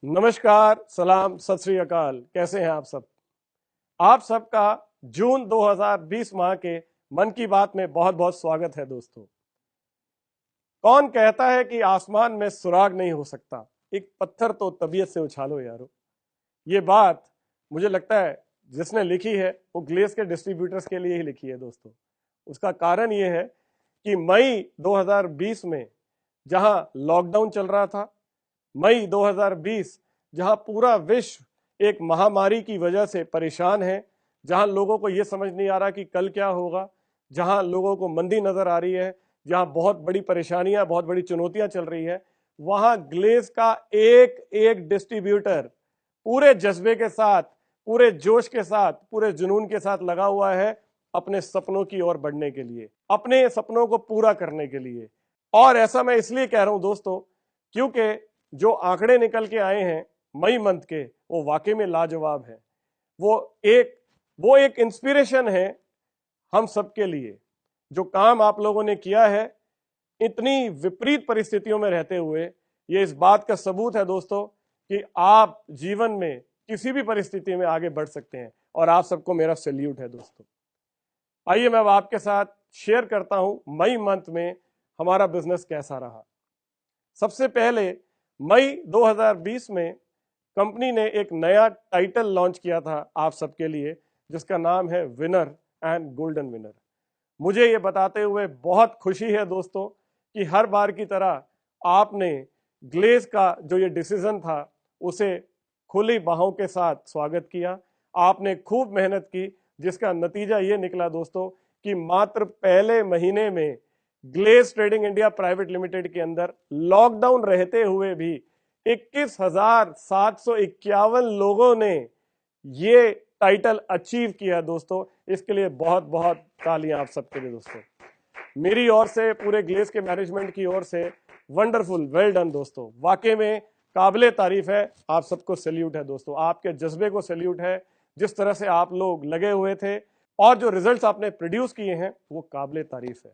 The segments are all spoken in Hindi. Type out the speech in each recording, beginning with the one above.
नमस्कार, सलाम, सत श्री अकाल। कैसे हैं आप सब? आप सबका जून 2020 माह के मन की बात में बहुत बहुत स्वागत है दोस्तों। कौन कहता है कि आसमान में सुराग नहीं हो सकता, एक पत्थर तो तबीयत से उछालो यारो। ये बात मुझे लगता है जिसने लिखी है वो ग्लेस के डिस्ट्रीब्यूटर्स के लिए ही लिखी है दोस्तों। उसका कारण ये है कि मई 2020 में जहां लॉकडाउन चल रहा था, मई 2020 जहां पूरा विश्व एक महामारी की वजह से परेशान है, जहां लोगों को यह समझ नहीं आ रहा कि कल क्या होगा, जहां लोगों को मंदी नजर आ रही है, जहां बहुत बड़ी परेशानियां, बहुत बड़ी चुनौतियां चल रही है, वहां ग्लेस का एक एक डिस्ट्रीब्यूटर पूरे जज्बे के साथ, पूरे जोश के साथ, पूरे जुनून के साथ लगा हुआ है अपने सपनों की ओर बढ़ने के लिए, अपने सपनों को पूरा करने के लिए। और ऐसा मैं इसलिए कह रहा हूं दोस्तों क्योंकि जो आंकड़े निकल के आए हैं मई मंथ के, वो वाकई में लाजवाब है। वो एक वो एक इंस्पिरेशन है हम सबके लिए। जो काम आप लोगों ने किया है इतनी विपरीत परिस्थितियों में रहते हुए, ये इस बात का सबूत है दोस्तों कि आप जीवन में किसी भी परिस्थिति में आगे बढ़ सकते हैं, और आप सबको मेरा सैल्यूट है दोस्तों। आइए मैं अब आपके साथ शेयर करता हूं मई मंथ में हमारा बिजनेस कैसा रहा। सबसे पहले मई 2020 में कंपनी ने एक नया टाइटल लॉन्च किया था आप सबके लिए, जिसका नाम है विनर एंड गोल्डन विनर। मुझे ये बताते हुए बहुत खुशी है दोस्तों कि हर बार की तरह आपने ग्लेस का जो ये डिसीजन था उसे खुली बाहों के साथ स्वागत किया। आपने खूब मेहनत की, जिसका नतीजा ये निकला दोस्तों कि मात्र पहले महीने में glace trading India Private limited के अंदर लॉकडाउन रहते हुए भी 21,751 लोगों ने ये टाइटल अचीव किया दोस्तों। इसके लिए बहुत बहुत तालियां आप सबके लिए दोस्तों। मेरी ओर से, पूरे ग्लेस के मैनेजमेंट की ओर से वंडरफुल, वेल डन दोस्तों। वाकई में काबिले तारीफ है। आप सबको सैल्यूट है दोस्तों, आपके जज्बे को सैल्यूट है। जिस तरह से आप लोग लगे हुए थे और जो रिजल्ट्स आपने प्रोड्यूस किए हैं वो काबिले तारीफ है।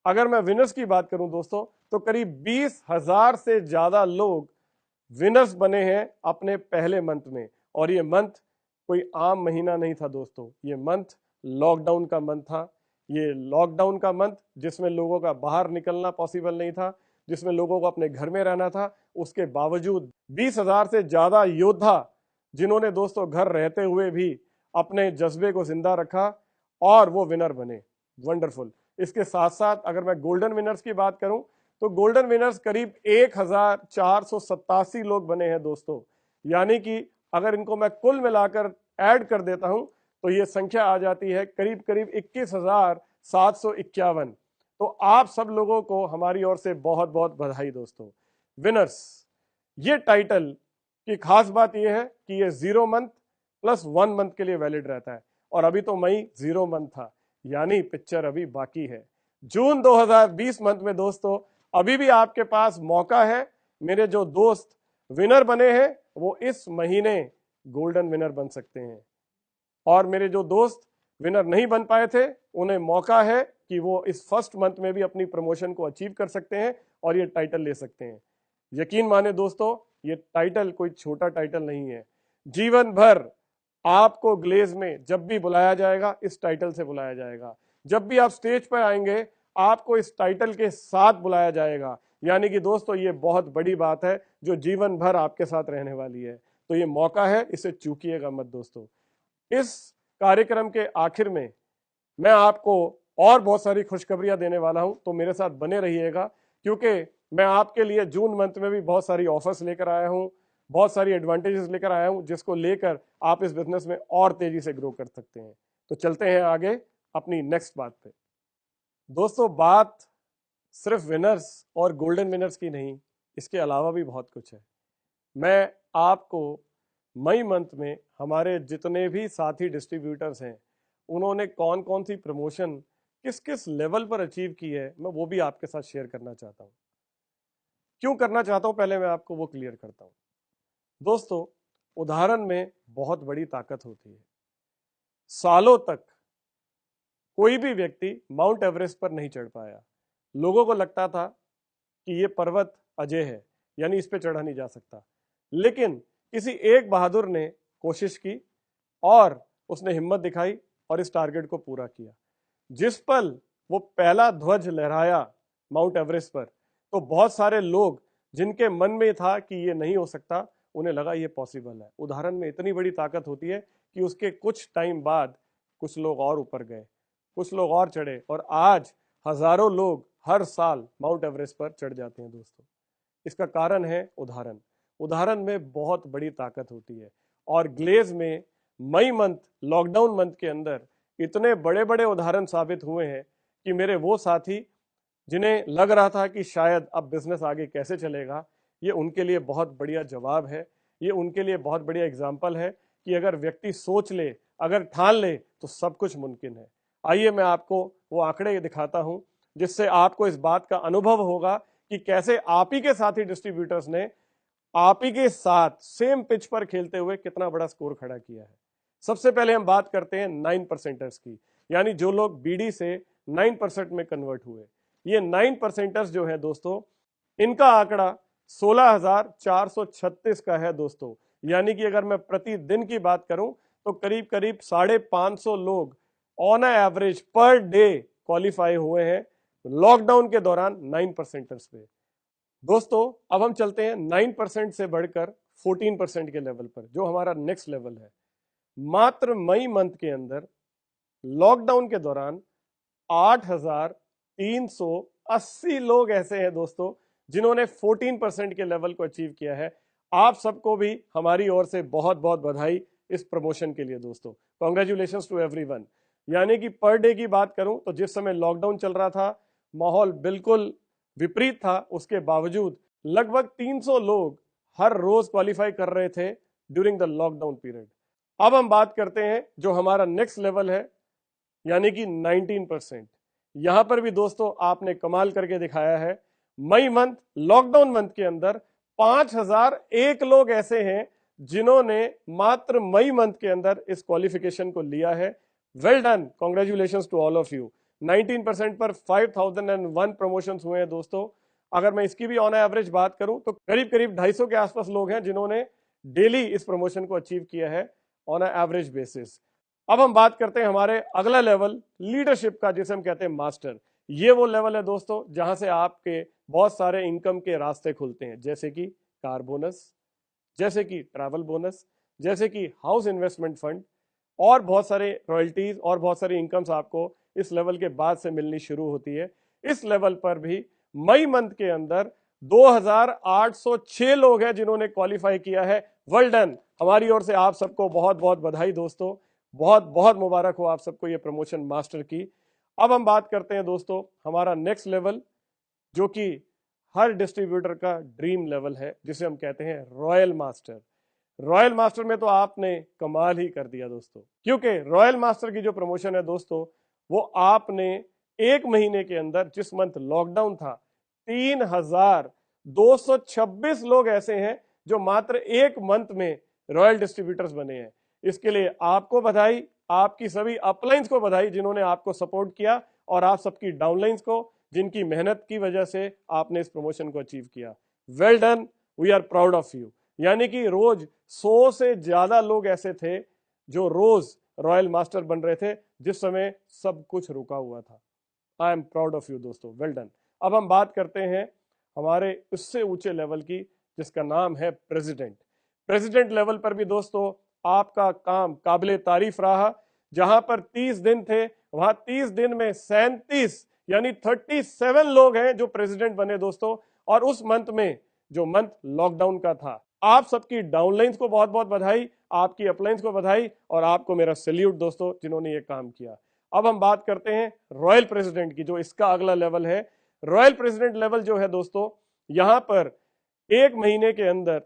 अगर मैं विनर्स की बात करूं दोस्तों तो करीब 20,000 से ज्यादा लोग विनर्स बने हैं अपने पहले मंथ में। और ये मंथ कोई आम महीना नहीं था दोस्तों, ये मंथ लॉकडाउन का मंथ था। ये लॉकडाउन का मंथ जिसमें लोगों का बाहर निकलना पॉसिबल नहीं था, जिसमें लोगों को अपने घर में रहना था। उसके बावजूद 20,000 से ज्यादा योद्धा जिन्होंने दोस्तों घर रहते हुए भी अपने जज्बे को जिंदा रखा और वो विनर बने। वंडरफुल। इसके साथ साथ अगर मैं गोल्डन विनर्स की बात करूं तो गोल्डन विनर्स करीब 1,487 लोग बने हैं दोस्तों। यानी कि अगर इनको मैं कुल मिलाकर ऐड कर देता हूं तो ये संख्या आ जाती है करीब करीब 21,751। तो आप सब लोगों को हमारी ओर से बहुत बहुत बधाई दोस्तों। विनर्स, ये टाइटल की खास बात यह है कि ये 0 मंथ प्लस 1 मंथ के लिए वैलिड रहता है। और अभी तो मई 0 मंथ था, यानी पिक्चर अभी बाकी है। जून 2020 मंथ में दोस्तों अभी भी आपके पास मौका है। मेरे जो दोस्त विनर बने हैं वो इस महीने गोल्डन विनर बन सकते हैं, और मेरे जो दोस्त विनर नहीं बन पाए थे उन्हें मौका है कि वो इस फर्स्ट मंथ में भी अपनी प्रमोशन को अचीव कर सकते हैं और ये टाइटल ले सकते हैं। यकीन माने दोस्तों, ये टाइटल कोई छोटा टाइटल नहीं है। जीवन भर आपको ग्लेज में जब भी बुलाया जाएगा इस टाइटल से बुलाया जाएगा। जब भी आप स्टेज पर आएंगे आपको इस टाइटल के साथ बुलाया जाएगा। यानी कि दोस्तों ये बहुत बड़ी बात है जो जीवन भर आपके साथ रहने वाली है। तो ये मौका है, इसे चूकिएगा मत दोस्तों। इस कार्यक्रम के आखिर में मैं आपको और बहुत सारी खुशखबरियां देने वाला हूं, तो मेरे साथ बने रहिएगा, क्योंकि मैं आपके लिए जून मंथ में भी बहुत सारी ऑफर्स लेकर आया हूं, बहुत सारी एडवांटेजेस लेकर आया हूं, जिसको लेकर आप इस बिजनेस में और तेजी से ग्रो कर सकते हैं। तो चलते हैं आगे अपनी नेक्स्ट बात पे। दोस्तों बात सिर्फ विनर्स और गोल्डन विनर्स की नहीं, इसके अलावा भी बहुत कुछ है। मैं आपको मई मंथ में हमारे जितने भी साथी डिस्ट्रीब्यूटर्स हैं उन्होंने कौन कौन सी प्रमोशन किस किस लेवल पर अचीव की है, मैं वो भी आपके साथ शेयर करना चाहता हूं। क्यों करना चाहता हूं पहले मैं आपको वो क्लियर करता हूं। दोस्तों उदाहरण में बहुत बड़ी ताकत होती है। सालों तक कोई भी व्यक्ति माउंट एवरेस्ट पर नहीं चढ़ पाया। लोगों को लगता था कि ये पर्वत अजय है, यानी इस पे चढ़ा नहीं जा सकता। लेकिन किसी एक बहादुर ने कोशिश की और उसने हिम्मत दिखाई और इस टारगेट को पूरा किया। जिस पल वो पहला ध्वज लहराया माउंट एवरेस्ट पर, तो बहुत सारे लोग जिनके मन में था कि ये नहीं हो सकता, उन्हें लगा ये पॉसिबल है। उदाहरण में इतनी बड़ी ताकत होती है कि उसके कुछ टाइम बाद कुछ लोग और ऊपर गए, कुछ लोग और चढ़े, और आज हजारों लोग हर साल माउंट एवरेस्ट पर चढ़ जाते हैं दोस्तों। इसका कारण है उदाहरण। उदाहरण में बहुत बड़ी ताकत होती है। और ग्लेज में मई मंथ, लॉकडाउन मंथ के अंदर इतने बड़े बड़े उदाहरण साबित हुए हैं कि मेरे वो साथी जिन्हें लग रहा था कि शायद अब बिजनेस आगे कैसे चलेगा, ये उनके लिए बहुत बढ़िया जवाब है। ये उनके लिए बहुत बढ़िया एग्जाम्पल है कि अगर व्यक्ति सोच ले, अगर ठान ले, तो सब कुछ मुमकिन है। आइए मैं आपको वो आंकड़े दिखाता हूं जिससे आपको इस बात का अनुभव होगा कि कैसे आप ही के साथी डिस्ट्रीब्यूटर्स ने आप ही के साथ सेम पिच पर खेलते हुए कितना बड़ा स्कोर खड़ा किया है। सबसे पहले हम बात करते हैं 9% की, यानी जो लोग बीडी से 9% में कन्वर्ट हुए। ये 9% जो है दोस्तों, इनका आंकड़ा 16,436 का है दोस्तों। यानी कि अगर मैं प्रतिदिन की बात करूं तो करीब करीब 550 लोग on average per day qualify हुए हैं लॉकडाउन के दौरान 9%ers पे। दोस्तों अब हम चलते हैं 9% से बढ़कर 14% के लेवल पर, जो हमारा नेक्स्ट लेवल है। मात्र मई मंथ के अंदर लॉकडाउन के दौरान 8,380 लोग ऐसे हैं दोस्तों जिन्होंने 14% के लेवल को अचीव किया है। आप सबको भी हमारी ओर से बहुत बहुत बधाई इस प्रमोशन के लिए दोस्तों। Congratulations to everyone. यानी कि पर डे की बात करूं तो जिस समय लॉकडाउन चल रहा था, माहौल बिल्कुल विपरीत था, उसके बावजूद लगभग 300 लोग हर रोज क्वालिफाई कर रहे थे ड्यूरिंग द लॉकडाउन पीरियड। अब हम बात करते हैं जो हमारा नेक्स्ट लेवल है, यानी कि 19%। यहां पर भी दोस्तों आपने कमाल करके दिखाया है। मई मंथ, लॉकडाउन मंथ के अंदर 5,001 लोग ऐसे हैं जिन्होंने मात्र मई मंथ के अंदर इस क्वालिफिकेशन को लिया है। Well done, congratulations to all of you. 19% पर 5,001 प्रमोशंस हुए हैं दोस्तों। अगर मैं इसकी भी ऑन एवरेज बात करूं तो करीब करीब 250 के आसपास लोग हैं जिन्होंने डेली इस प्रमोशन को अचीव किया है ऑन एवरेज बेसिस। अब हम बात करते हैं हमारे अगला लेवल लीडरशिप का, जिसे हम कहते हैं मास्टर। ये वो लेवल है दोस्तों जहां से आपके बहुत सारे इनकम के रास्ते खुलते हैं, जैसे कि कार बोनस, जैसे कि ट्रैवल बोनस, जैसे कि हाउस इन्वेस्टमेंट फंड, और बहुत सारे रॉयल्टीज और बहुत सारी इनकम्स आपको इस लेवल के बाद से मिलनी शुरू होती है। इस लेवल पर भी मई मंथ के अंदर 2,806 लोग हैं जिन्होंने क्वालिफाई किया है। वेल डन, हमारी ओर से आप सबको बहुत बहुत बधाई दोस्तों। बहुत बहुत मुबारक हो आप सबको ये प्रमोशन मास्टर की। अब हम बात करते हैं दोस्तों हमारा नेक्स्ट लेवल, जो कि हर डिस्ट्रीब्यूटर का ड्रीम लेवल है, जिसे हम कहते हैं रॉयल मास्टर। रॉयल मास्टर में तो आपने कमाल ही कर दिया दोस्तों, क्योंकि रॉयल मास्टर की जो प्रमोशन है दोस्तों, वो आपने एक महीने के अंदर, जिस मंथ लॉकडाउन था, 3,226 लोग ऐसे हैं जो मात्र एक मंथ में रॉयल डिस्ट्रीब्यूटर्स बने हैं। इसके लिए आपको बधाई, आपकी सभी अपलाइंस को बधाई जिन्होंने आपको सपोर्ट किया, और आप सबकी डाउनलाइंस को जिनकी मेहनत की वजह से आपने इस प्रमोशन को अचीव किया। Well done, we are proud of you. यानी कि रोज 100 से ज्यादा लोग ऐसे थे जो रोज रॉयल मास्टर बन रहे थे जिस समय सब कुछ रुका हुआ था। I am proud of you दोस्तों, वेल डन। अब हम बात करते हैं हमारे उससे ऊंचे लेवल की, जिसका नाम है प्रेसिडेंट। प्रेसिडेंट लेवल पर भी दोस्तों आपका काम काबिले तारीफ रहा। जहां पर 30 दिन थे, वहां 30 दिन में 37 यानी 37 लोग हैं जो प्रेसिडेंट बने दोस्तों। और उस मंथ में, जो मंथ लॉकडाउन का था, आप सबकी डाउनलाइंस को बहुत बहुत बधाई, आपकी अपलाइंस को बधाई, और आपको मेरा सैल्यूट दोस्तों जिन्होंने ये काम किया। अब हम बात करते हैं रॉयल प्रेसिडेंट की, जो इसका अगला लेवल है। रॉयल प्रेसिडेंट लेवल जो है दोस्तों, यहां पर एक महीने के अंदर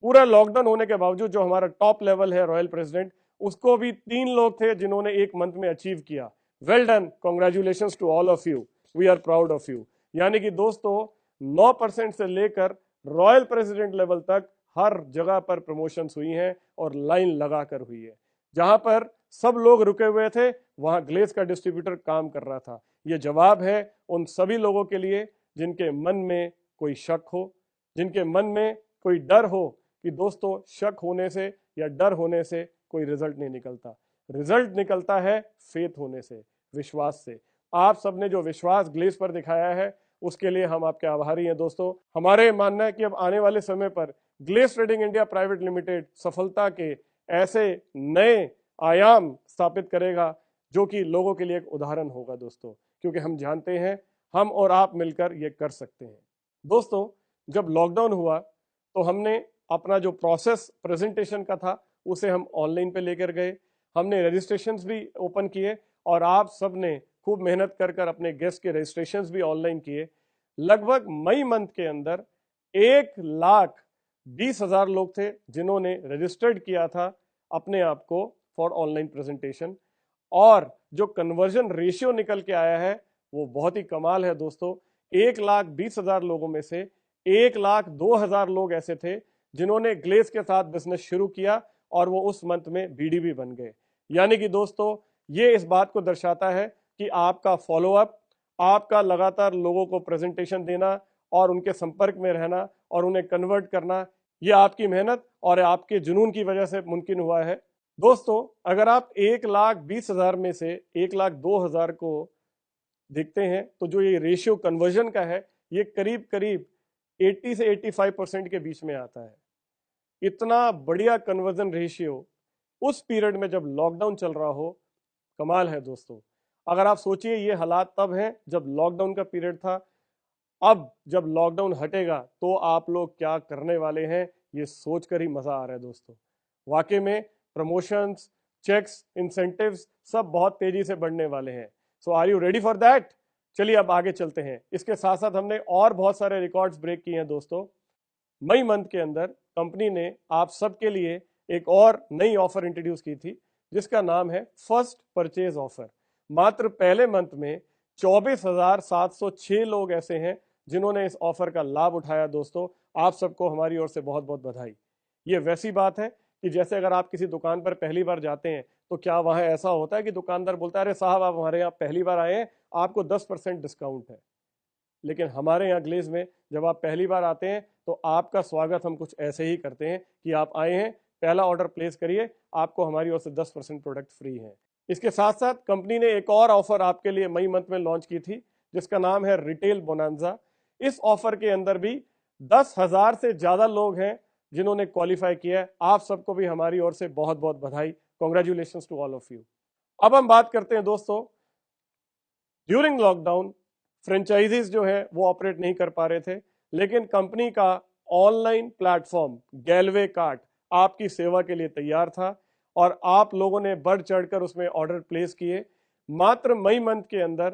पूरा लॉकडाउन होने के बावजूद जो हमारा टॉप लेवल है रॉयल प्रेसिडेंट, उसको भी 3 लोग थे जिन्होंने एक मंथ में अचीव किया। Well done, congratulations to all of you, we are proud of you. यानी कि दोस्तों 9% से लेकर रॉयल प्रेसिडेंट लेवल तक हर जगह पर प्रमोशंस हुई हैं और लाइन लगाकर हुई है। जहां पर सब लोग रुके हुए थे, वहां ग्लेज का डिस्ट्रीब्यूटर काम कर रहा था। यह जवाब है उन सभी लोगों के लिए जिनके मन में कोई शक हो, जिनके मन में कोई डर हो कि दोस्तों शक होने से या डर होने से कोई रिजल्ट नहीं निकलता। रिजल्ट निकलता है फेथ होने से, विश्वास से। आप सबने जो विश्वास ग्लेज पर दिखाया है उसके लिए हम आपके आभारी हैं दोस्तों। हमारे मानना है कि अब आने वाले समय पर Glaze Trading India Private Limited सफलता के ऐसे नए आयाम स्थापित करेगा जो कि लोगों के लिए एक उदाहरण होगा दोस्तों, क्योंकि हम जानते हैं हम और आप मिलकर ये कर सकते हैं। दोस्तों जब लॉकडाउन हुआ तो हमने अपना जो प्रोसेस प्रेजेंटेशन का था उसे हम ऑनलाइन पे लेकर गए। हमने रजिस्ट्रेशंस भी ओपन किए और आप सब ने खूब मेहनत कर कर अपने गेस्ट के रजिस्ट्रेशंस भी ऑनलाइन किए। लगभग मई मंथ के अंदर 1,20,000 लोग थे जिन्होंने रजिस्टर्ड किया था अपने आप को फॉर ऑनलाइन प्रेजेंटेशन, और जो कन्वर्जन रेशियो निकल के आया है वो बहुत ही कमाल है दोस्तों। 1,20,000 लोगों में से 1,02,000 लोग ऐसे थे जिन्होंने ग्लेज के साथ बिजनेस शुरू किया और वो उस मंथ में बीडीबी बन गए। यानी कि दोस्तों ये इस बात को दर्शाता है कि आपका फॉलोअप, आपका लगातार लोगों को प्रेजेंटेशन देना और उनके संपर्क में रहना और उन्हें कन्वर्ट करना, ये आपकी मेहनत और आपके जुनून की वजह से मुमकिन हुआ है। दोस्तों अगर आप 1,20,000 में से 1,02,000 को देखते हैं तो जो ये रेशियो कन्वर्जन का है ये करीब करीब 80 से 85% के बीच में आता है। इतना बढ़िया कन्वर्जन रेशियो उस पीरियड में जब लॉकडाउन चल रहा हो, कमाल है दोस्तों। अगर आप सोचिए ये हालात तब हैं जब लॉकडाउन का पीरियड था, अब जब लॉकडाउन हटेगा तो आप लोग क्या करने वाले हैं ये सोचकर ही मजा आ रहा है दोस्तों। वाकई में प्रमोशंस, चेक्स, इंसेंटिव्स सब बहुत तेजी से बढ़ने वाले हैं। So are you ready for that? चलिए अब आगे चलते हैं। इसके साथ साथ हमने और बहुत सारे रिकॉर्ड्स ब्रेक किए हैं दोस्तों। मई मंथ के अंदर कंपनी ने आप सबके लिए एक और नई ऑफर इंट्रोड्यूस की थी जिसका नाम है फर्स्ट परचेज ऑफर। मात्र पहले मंथ में 24,706 लोग ऐसे हैं जिन्होंने इस ऑफर का लाभ उठाया दोस्तों। आप सबको हमारी ओर से बहुत बहुत बधाई। ये वैसी बात है कि जैसे अगर आप किसी दुकान पर पहली बार जाते हैं तो क्या वहां ऐसा होता है कि दुकानदार बोलता है अरे साहब आप हमारे यहाँ पहली बार आए हैं, आपको 10% डिस्काउंट है। लेकिन हमारे यहाँ ग्लेज में जब आप पहली बार आते हैं तो आपका स्वागत हम कुछ ऐसे ही करते हैं कि आप आए हैं, पहला ऑर्डर प्लेस करिए, आपको हमारी ओर से 10% प्रोडक्ट फ्री है। इसके साथ साथ कंपनी ने एक और ऑफर आपके लिए मई मंथ में लॉन्च की थी जिसका नाम है रिटेल बोनांजा। इस ऑफर के अंदर भी 10,000 से ज्यादा लोग हैं जिन्होंने क्वालिफाई किया है। आप सबको भी हमारी ओर से बहुत बहुत बधाई। Congratulations to all of you. अब हम बात करते हैं दोस्तों, ड्यूरिंग लॉकडाउन फ्रेंचाइजीज जो है वो ऑपरेट नहीं कर पा रहे थे, लेकिन कंपनी का ऑनलाइन प्लेटफॉर्म गैलवे कार्ट आपकी सेवा के लिए तैयार था और आप लोगों ने बढ़ चढ़कर उसमें ऑर्डर प्लेस किए। मात्र मई मंथ के अंदर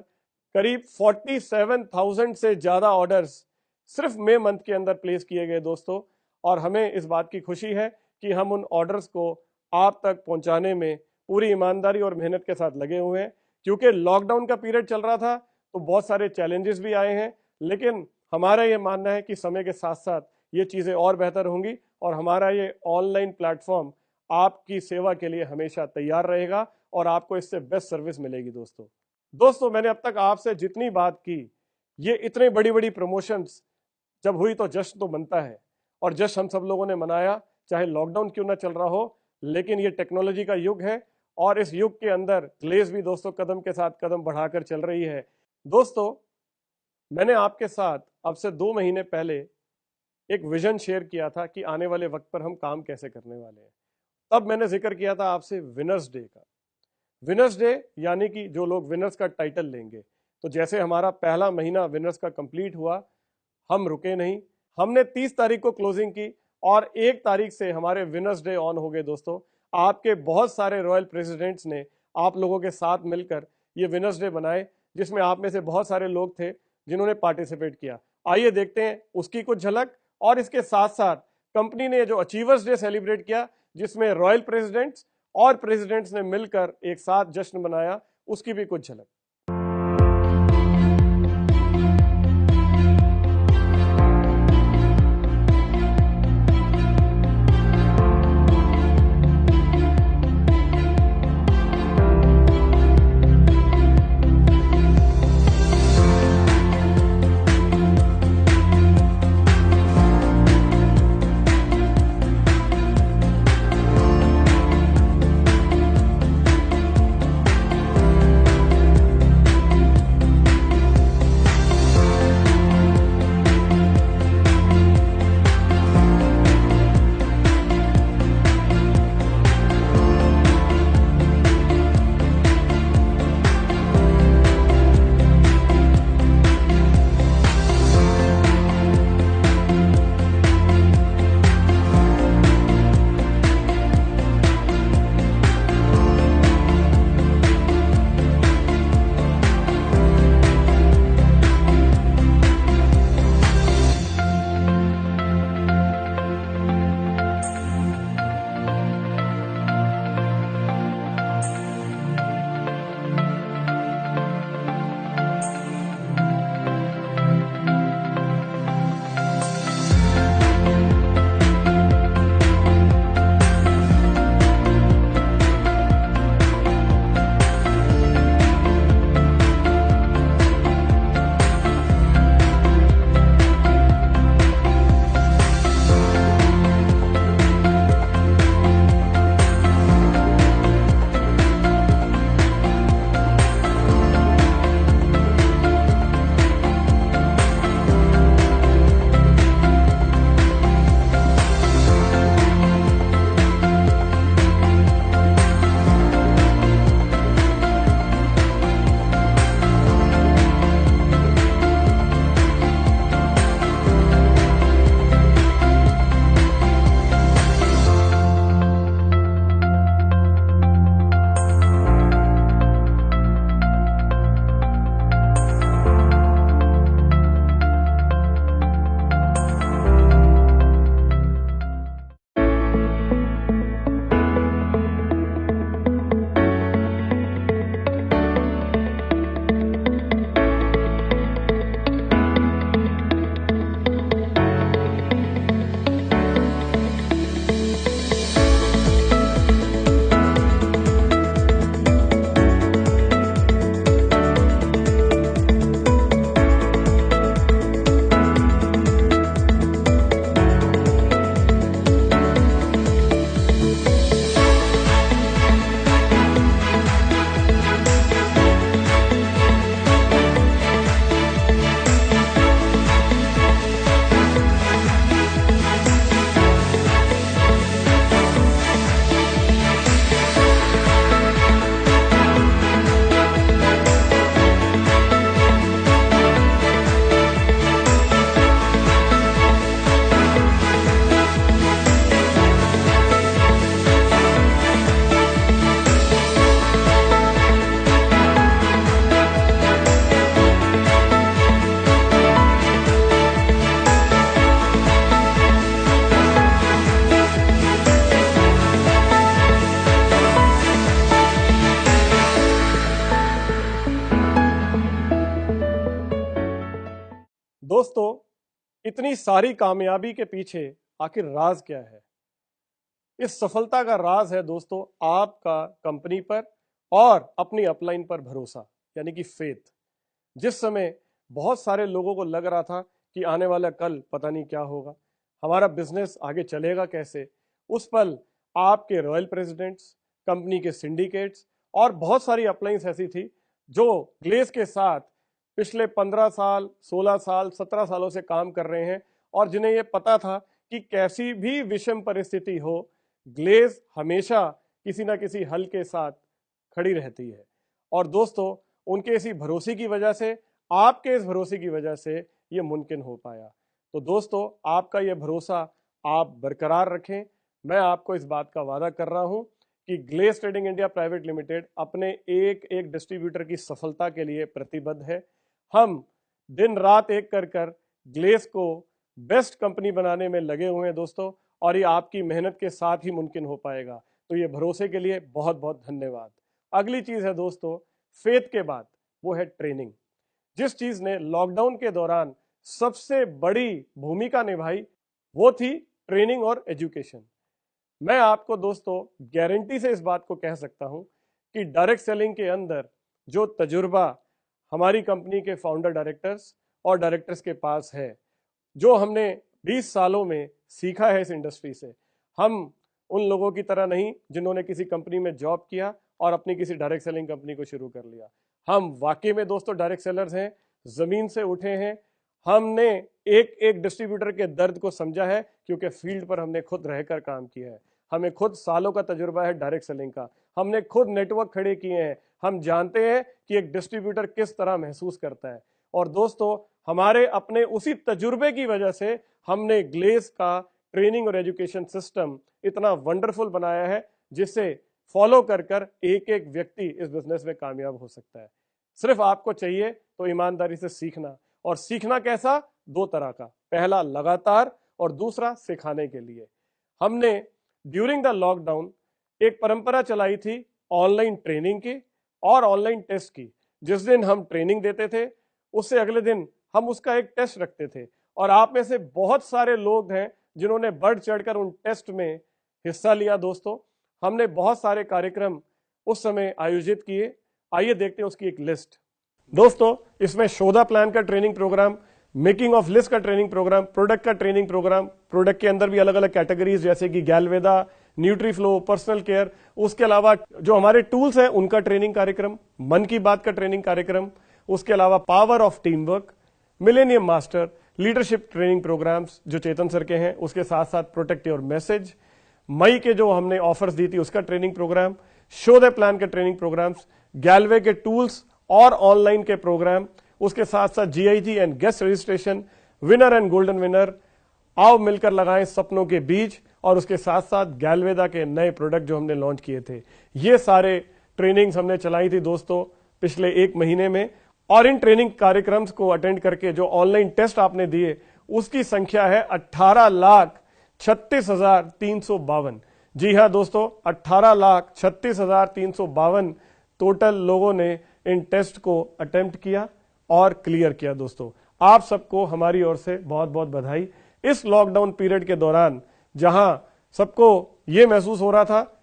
करीब 47,000 से ज्यादा ऑर्डर्स सिर्फ मई मंथ के अंदर प्लेस किए गए दोस्तों। और हमें इस बात की खुशी है कि हम उन ऑर्डर्स को आप तक पहुंचाने में पूरी ईमानदारी और मेहनत के साथ लगे हुए हैं। क्योंकि लॉकडाउन का पीरियड चल रहा था तो बहुत सारे चैलेंजेस भी आए हैं, लेकिन हमारा ये मानना है कि समय के साथ साथ ये चीज़ें और बेहतर होंगी और हमारा ये ऑनलाइन प्लेटफॉर्म आपकी सेवा के लिए हमेशा तैयार रहेगा और आपको इससे बेस्ट सर्विस मिलेगी दोस्तों। मैंने अब तक आपसे जितनी बात की, ये इतने बड़ी बड़ी प्रमोशंस जब हुई तो जश्न तो बनता है और जश्न हम सब लोगों ने मनाया, चाहे लॉकडाउन क्यों ना चल रहा हो। लेकिन ये टेक्नोलॉजी का युग है और इस युग के अंदर ग्लेज भी दोस्तों कदम के साथ कदम बढ़ाकर चल रही है। दोस्तों मैंने आपके साथ अब से 2 महीने पहले एक विजन शेयर किया था कि आने वाले वक्त पर हम काम कैसे करने वाले हैं। तब मैंने जिक्र किया था आपसे विनर्स डे का। विनर्स डे यानी कि जो लोग विनर्स का टाइटल लेंगे। तो जैसे हमारा पहला महीना विनर्स का कंप्लीट हुआ, हम रुके नहीं, हमने 30 तारीख को क्लोजिंग की और 1 तारीख से हमारे विनर्स डे ऑन हो गए दोस्तों। आपके बहुत सारे रॉयल प्रेसिडेंट्स ने आप लोगों के साथ मिलकर ये विनर्स डे बनाए, जिसमें आप में से बहुत सारे लोग थे जिन्होंने पार्टिसिपेट किया। आइए देखते हैं उसकी कुछ झलक। और इसके साथ साथ कंपनी ने जो अचीवर्स डे सेलिब्रेट किया जिसमें रॉयल प्रेसिडेंट्स और प्रेसिडेंट्स ने मिलकर एक साथ जश्न मनाया, उसकी भी कुछ झलक। इतनी सारी कामयाबी के पीछे आखिर राज क्या है? इस सफलता का राज है दोस्तों आपका कंपनी पर और अपनी अपलाइन पर भरोसा, यानी कि फेथ। जिस समय बहुत सारे लोगों को लग रहा था कि आने वाला कल पता नहीं क्या होगा, हमारा बिजनेस आगे चलेगा कैसे, उस पल आपके रॉयल प्रेसिडेंट्स, कंपनी के सिंडिकेट्स और बहुत सारी अपलाइंस ऐसी थी जो ग्लेज के साथ पिछले 15 साल, 16 साल, 17 सालों से काम कर रहे हैं और जिन्हें यह पता था कि कैसी भी विषम परिस्थिति हो, ग्लेज हमेशा किसी ना किसी हल के साथ खड़ी रहती है। और दोस्तों, उनके इसी भरोसे की वजह से, आपके इस भरोसे की वजह से ये मुमकिन हो पाया। तो दोस्तों, आपका ये भरोसा आप बरकरार रखें। मैं आपको इस बात का वादा कर रहा हूं कि Glaze Trading India Private Limited अपने एक एक डिस्ट्रीब्यूटर की सफलता के लिए प्रतिबद्ध है। हम दिन रात एक कर ग्लेज को बेस्ट कंपनी बनाने में लगे हुए हैं दोस्तों, और ये आपकी मेहनत के साथ ही मुमकिन हो पाएगा। तो ये भरोसे के लिए बहुत बहुत धन्यवाद। अगली चीज है दोस्तों, फेथ के बाद वो है ट्रेनिंग। जिस चीज ने लॉकडाउन के दौरान सबसे बड़ी भूमिका निभाई वो थी ट्रेनिंग और एजुकेशन। मैं आपको दोस्तों गारंटी से इस बात को कह सकता हूं कि डायरेक्ट सेलिंग के अंदर जो तजुर्बा हमारी कंपनी के फाउंडर डायरेक्टर्स और डायरेक्टर्स के पास है, जो हमने 20 सालों में सीखा है इस इंडस्ट्री से, हम उन लोगों की तरह नहीं जिन्होंने किसी कंपनी में जॉब किया और अपनी किसी डायरेक्ट सेलिंग कंपनी को शुरू कर लिया। हम वाकई में दोस्तों डायरेक्ट सेलर्स हैं, जमीन से उठे हैं। हमने एक एक डिस्ट्रीब्यूटर के दर्द को समझा है क्योंकि फील्ड पर हमने खुद रहकर काम किया है। हमें खुद सालों का तजुर्बा है डायरेक्ट सेलिंग का, हमने खुद नेटवर्क खड़े किए हैं। हम जानते हैं कि एक डिस्ट्रीब्यूटर किस तरह महसूस करता है। और दोस्तों, हमारे अपने उसी तजुर्बे की वजह से हमने ग्लेज का ट्रेनिंग और एजुकेशन सिस्टम इतना वंडरफुल बनाया है जिसे फॉलो कर एक एक व्यक्ति इस बिजनेस में कामयाब हो सकता है। सिर्फ आपको चाहिए तो ईमानदारी से सीखना, और सीखना कैसा? दो तरह का, पहला लगातार और दूसरा सिखाने के लिए। हमने ड्यूरिंग द लॉकडाउन एक परंपरा चलाई थी ऑनलाइन ट्रेनिंग की और ऑनलाइन टेस्ट की। जिस दिन हम ट्रेनिंग देते थे उससे अगले दिन हम उसका एक टेस्ट रखते थे, और आप में से बहुत सारे लोग हैं जिन्होंने बढ़ चढ़कर उन टेस्ट में हिस्सा लिया। दोस्तों, हमने बहुत सारे कार्यक्रम उस समय आयोजित किए। आइए देखते हैं उसकी एक लिस्ट। दोस्तों, इसमें शोधा प्लान का training program, making of list का ट्रेनिंग प्रोग्राम, प्रोडक्ट का ट्रेनिंग प्रोग्राम, प्रोडक्ट के अंदर भी अलग अलग कैटेगरीज जैसे कि गैलवेदा, न्यूट्रीफ्लो, पर्सनल केयर, उसके अलावा जो हमारे टूल्स हैं उनका ट्रेनिंग कार्यक्रम, मन की बात का ट्रेनिंग कार्यक्रम, उसके अलावा power of team work, millennium master, leadership training programs जो चेतन सर के हैं, उसके साथ साथ प्रोटेक्ट योर मैसेज, मई के जो हमने ऑफर्स दी थी उसका training program, show the plan के ट्रेनिंग प्रोग्राम्स, गैलवे के टूल्स और ऑनलाइन के प्रोग्राम, उसके साथ साथ GIG and guest registration, winner and golden winner, आओ मिलकर लगाएं सपनों के बीज, और उसके साथ साथ गैलवेदा के नए प्रोडक्ट जो हमने लॉन्च किए थे। ये सारे ट्रेनिंग्स हमने चलाई थी दोस्तों पिछले एक महीने में, और इन ट्रेनिंग कार्यक्रम्स को अटेंड करके जो ऑनलाइन टेस्ट आपने दिए उसकी संख्या है 18,36,352। जी हां दोस्तों, 18,36,352 टोटल लोगों ने इन टेस्ट को अटेम्प्ट किया और क्लियर किया। दोस्तों, आप सबको हमारी ओर से बहुत बहुत बधाई। इस लॉकडाउन पीरियड के दौरान जहां सबको यह महसूस हो रहा था,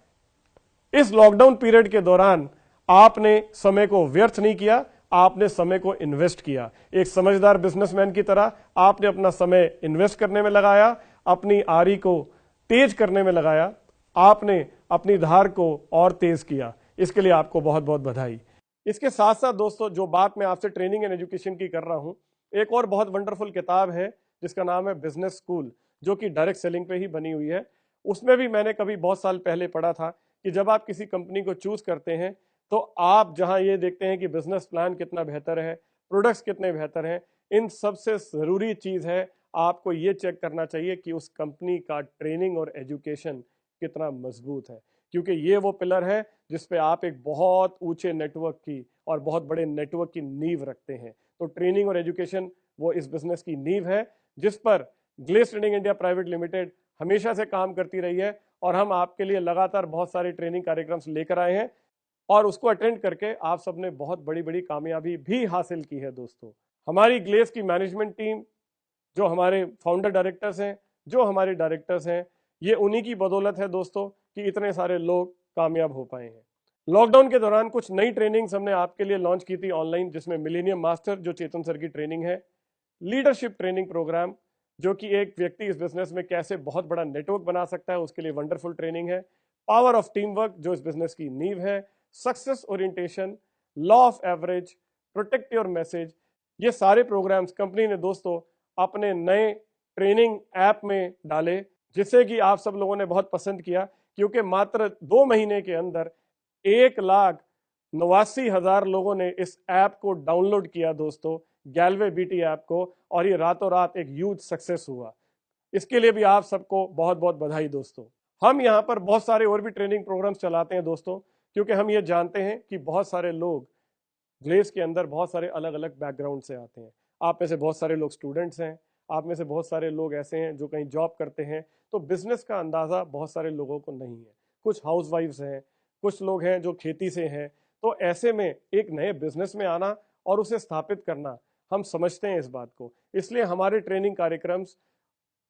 इस लॉकडाउन पीरियड के दौरान आपने समय को व्यर्थ नहीं किया, आपने समय को इन्वेस्ट किया। एक समझदार बिजनेसमैन की तरह आपने अपना समय इन्वेस्ट करने में लगाया, अपनी आरी को तेज करने में लगाया, आपने अपनी धार को और तेज किया। इसके लिए आपको बहुत बहुत बधाई। इसके साथ साथ दोस्तों, जो बात मैं आपसे ट्रेनिंग एंड एजुकेशन की कर रहा हूं, एक और बहुत वंडरफुल किताब है जिसका नाम है बिजनेस स्कूल, जो कि डायरेक्ट सेलिंग पे ही बनी हुई है। उसमें भी मैंने कभी बहुत साल पहले पढ़ा था कि जब आप किसी कंपनी को चूज करते हैं तो आप जहां ये देखते हैं कि बिजनेस प्लान कितना बेहतर है, प्रोडक्ट्स कितने बेहतर हैं, इन सबसे जरूरी चीज है आपको ये चेक करना चाहिए कि उस कंपनी का ट्रेनिंग और एजुकेशन कितना मजबूत है, क्योंकि ये वो पिलर है जिसपे आप एक बहुत ऊंचे नेटवर्क की और बहुत बड़े नेटवर्क की नींव रखते हैं। तो ट्रेनिंग और एजुकेशन वो इस बिजनेस की नींव है जिस पर Glaze Trading India Private Limited हमेशा से काम करती रही है, और हम आपके लिए लगातार बहुत सारे ट्रेनिंग कार्यक्रम लेकर आए हैं और उसको अटेंड करके आप सबने बहुत बड़ी बड़ी कामयाबी भी हासिल की है। दोस्तों, हमारी ग्लेज की मैनेजमेंट टीम जो हमारे फाउंडर डायरेक्टर्स हैं, जो हमारे डायरेक्टर्स हैं, ये उन्हीं की बदौलत है दोस्तों कि इतने सारे लोग कामयाब हो पाए हैं। लॉकडाउन के दौरान कुछ नई ट्रेनिंग्स हमने आपके लिए लॉन्च की थी ऑनलाइन, जिसमें मिलेनियम मास्टर जो चेतन सर की ट्रेनिंग है, लीडरशिप ट्रेनिंग प्रोग्राम जो कि एक व्यक्ति इस बिजनेस में कैसे बहुत बड़ा नेटवर्क बना सकता है उसके लिए वंडरफुल ट्रेनिंग है, पावर ऑफ टीम वर्क जो इस बिजनेस की नींव है, success orientation, law of average, protect your message, ये सारे प्रोग्राम्स कंपनी ने दोस्तों अपने नए ट्रेनिंग ऐप में डाले, जिसे कि आप सब लोगों ने बहुत पसंद किया, क्योंकि मात्र 2 महीने के अंदर 1,89,000 लोगों ने इस ऐप को डाउनलोड किया दोस्तों, गैलवे बीटी ऐप को, और ये रातों रात एक ह्यूज सक्सेस हुआ। इसके लिए भी आप सबको बहुत बहुत बधाई दोस्तों। हम यहाँ पर बहुत सारे और भी ट्रेनिंग प्रोग्राम्स चलाते हैं दोस्तों, क्योंकि हम ये जानते हैं कि बहुत सारे लोग ग्लेज के अंदर बहुत सारे अलग अलग बैकग्राउंड से आते हैं। आप में से बहुत सारे लोग स्टूडेंट्स हैं, आप में से बहुत सारे लोग ऐसे हैं जो कहीं जॉब करते हैं, तो बिजनेस का अंदाज़ा बहुत सारे लोगों को नहीं है। कुछ हाउसवाइफ्स हैं, कुछ लोग हैं जो खेती से हैं, तो ऐसे में एक नए बिजनेस में आना और उसे स्थापित करना, हम समझते हैं इस बात को। इसलिए हमारे ट्रेनिंग कार्यक्रम्स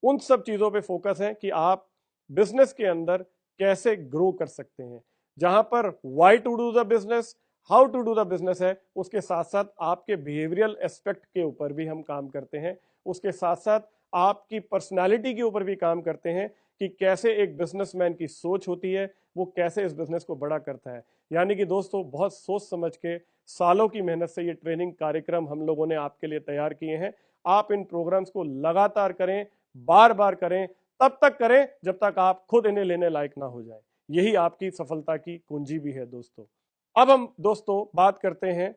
उन सब चीज़ों पे फोकस है कि आप बिजनेस के अंदर कैसे ग्रो कर सकते हैं। जहां पर why to do the business, how to do the business है, उसके साथ साथ आपके बिहेवियरल एस्पेक्ट के ऊपर भी हम काम करते हैं। उसके साथ साथ आपकी पर्सनालिटी के ऊपर भी काम करते हैं कि कैसे एक बिजनेसमैन की सोच होती है, वो कैसे इस बिजनेस को बड़ा करता है। यानी कि दोस्तों बहुत सोच समझ के, सालों की मेहनत से ये ट्रेनिंग कार्यक्रम हम लोगों ने आपके लिए तैयार किए हैं। आप इन प्रोग्राम्स को लगातार करें, बार बार करें, तब तक करें जब तक आप खुद इन्हें लेने लायक ना हो जाए। यही आपकी सफलता की कुंजी भी है दोस्तों। अब हम दोस्तों बात करते हैं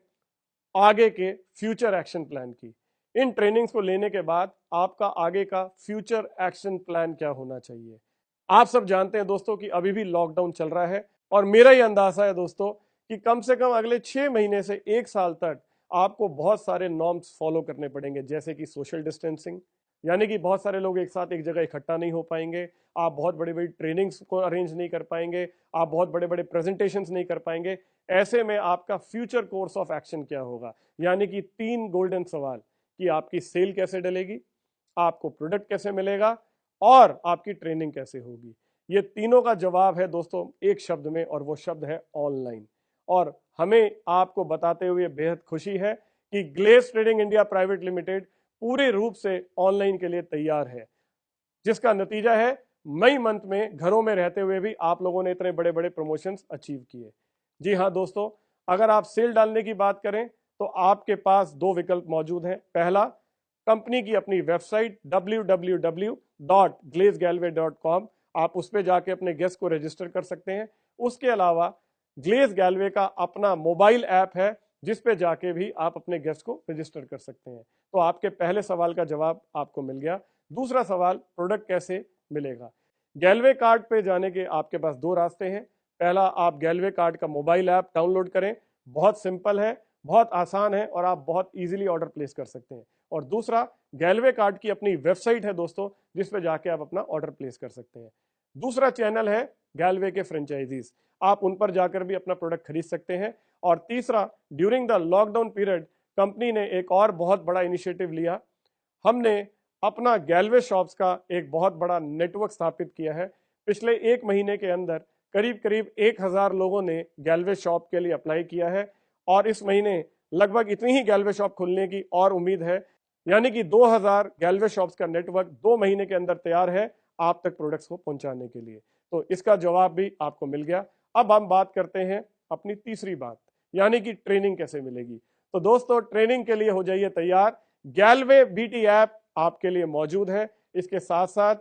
आगे के फ्यूचर एक्शन प्लान की। इन ट्रेनिंग्स को लेने के बाद आपका आगे का फ्यूचर एक्शन प्लान क्या होना चाहिए। आप सब जानते हैं दोस्तों कि अभी भी लॉकडाउन चल रहा है, और मेरा ही अंदाजा है दोस्तों कि कम से कम अगले 6 महीने से 1 साल तक आपको बहुत सारे नॉर्म्स फॉलो करने पड़ेंगे, जैसे कि सोशल डिस्टेंसिंग, यानी कि बहुत सारे लोग एक साथ एक जगह इकट्ठा नहीं हो पाएंगे, आप बहुत बड़ी बड़ी ट्रेनिंग्स को अरेंज नहीं कर पाएंगे, आप बहुत बड़े बड़े प्रेजेंटेशंस नहीं कर पाएंगे। ऐसे में आपका फ्यूचर कोर्स ऑफ एक्शन क्या होगा, यानी कि 3 गोल्डन सवाल कि आपकी सेल कैसे डलेगी, आपको प्रोडक्ट कैसे मिलेगा, और आपकी ट्रेनिंग कैसे होगी। ये तीनों का जवाब है दोस्तों एक शब्द में, और वो शब्द है ऑनलाइन। और हमें आपको बताते हुए बेहद खुशी है कि Glaze Trading India Private Limited पूरे रूप से ऑनलाइन के लिए तैयार है, जिसका नतीजा है मई मंथ में घरों में रहते हुए भी आप लोगों ने इतने बड़े बड़े प्रमोशंस अचीव किए। जी हाँ दोस्तों, अगर आप सेल डालने की बात करें तो आपके पास 2 विकल्प मौजूद हैं। पहला, कंपनी की अपनी वेबसाइट www.glazegallway.com, आप उस पर जाके अपने गेस्ट को रजिस्टर कर सकते हैं। उसके अलावा ग्लेज गैलवे का अपना मोबाइल ऐप है, जिस पे जाके भी आप अपने गेस्ट को रजिस्टर कर सकते हैं। तो आपके पहले सवाल का जवाब आपको मिल गया। दूसरा सवाल, प्रोडक्ट कैसे मिलेगा। गैलवे कार्ड पे जाने के आपके पास 2 रास्ते हैं। पहला, आप गैलवे कार्ड का मोबाइल ऐप डाउनलोड करें, बहुत सिंपल है, बहुत आसान है, और आप बहुत इजीली ऑर्डर प्लेस कर सकते हैं। और दूसरा, गैलवे कार्ड की अपनी वेबसाइट है दोस्तों, जिस पे जाके आप अपना ऑर्डर प्लेस कर सकते हैं। दूसरा चैनल है गैलवे के फ्रेंचाइजीज, आप उन पर जाकर भी अपना प्रोडक्ट खरीद सकते हैं। और तीसरा, during the lockdown period company ने एक और बहुत बड़ा इनिशिएटिव लिया। हमने अपना गैलवे शॉप्स का एक बहुत बड़ा नेटवर्क स्थापित किया है। पिछले 1 महीने के अंदर करीब करीब 1000 लोगों ने गैलवे शॉप के लिए अप्लाई किया है, और इस महीने लगभग इतनी ही गैलवे शॉप खुलने की और उम्मीद है। यानी कि 2000 गैलवे शॉप्स का नेटवर्क 2 महीने के अंदर तैयार है आप तक प्रोडक्ट्स को पहुंचाने के लिए। तो इसका जवाब भी आपको मिल गया। अब हम बात करते हैं अपनी तीसरी बात, यानी कि ट्रेनिंग कैसे मिलेगी। तो दोस्तों, ट्रेनिंग के लिए हो जाइए तैयार। गैलवे बीटी ऐप आपके लिए मौजूद है। इसके साथ साथ